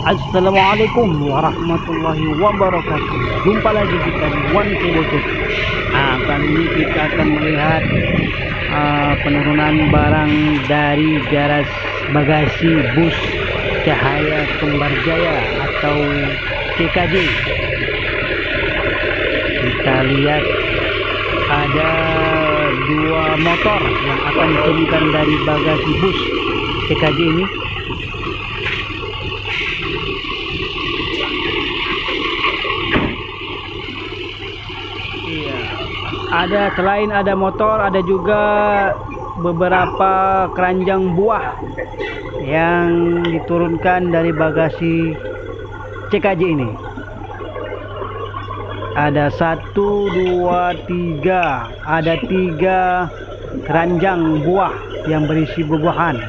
Assalamualaikum warahmatullahi wabarakatuh. Jumpa lagi kita di One Kebotut. Kali ini kita akan melihat penurunan barang dari garas bagasi bus Cahaya Kembarjaya atau CKJ. Kita lihat ada dua motor yang akan diturunkan dari bagasi bus CKJ ini. Selain ada motor, ada juga beberapa keranjang buah yang diturunkan dari bagasi CKJ ini. Ada 1, 2, 3, ada 3 keranjang buah yang berisi buah-buahan.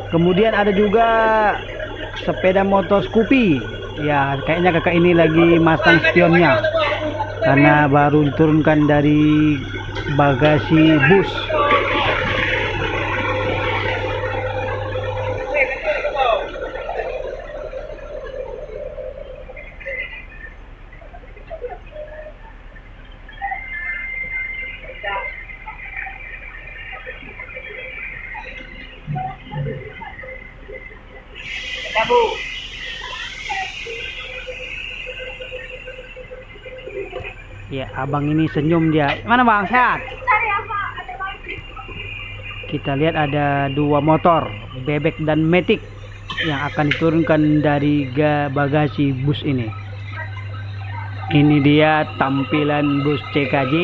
Kemudian ada juga sepeda motor Scoopy. Ya, kayaknya kakak ini lagi masang spionnya karena baru diturunkan dari bagasi bus. Ya, abang ini senyum dia. Mana bang, sehat? Kita lihat ada dua motor, Bebek dan Matic, yang akan diturunkan dari bagasi bus ini. Ini dia tampilan bus CKJ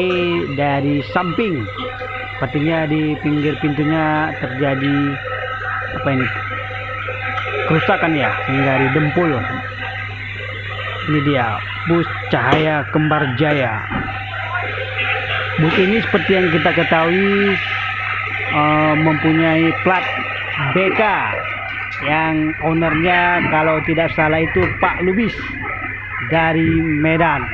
dari samping. Sepertinya di pinggir pintunya terjadi apa ini? Kerusakan ya, sehingga didempul. Ini dia bus Cahaya Kembarjaya. Bus ini seperti yang kita ketahui mempunyai plat BK yang ownernya kalau tidak salah itu Pak Lubis dari Medan.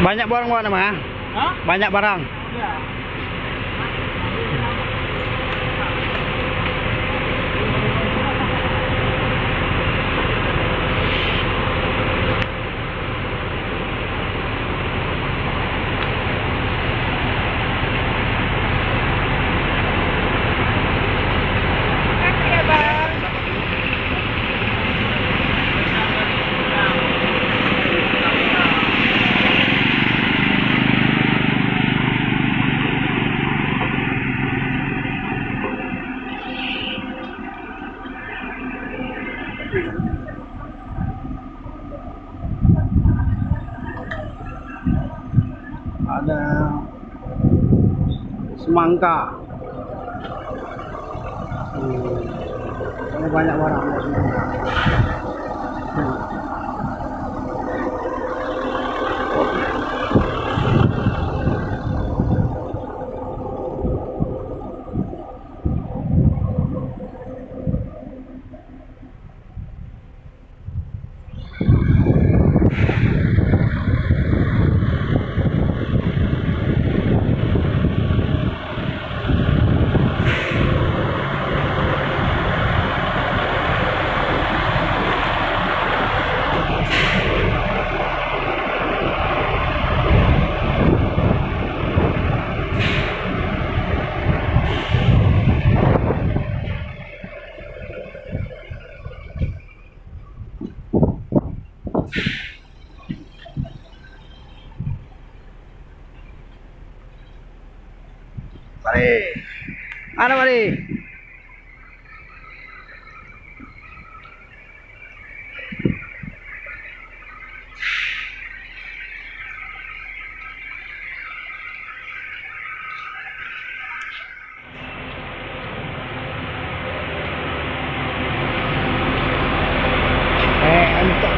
Banyak barang mana mah? Banyak barang. Ya. Ada semangka. Ini banyak barang ada semangka. Mari. Mana mari? mantap.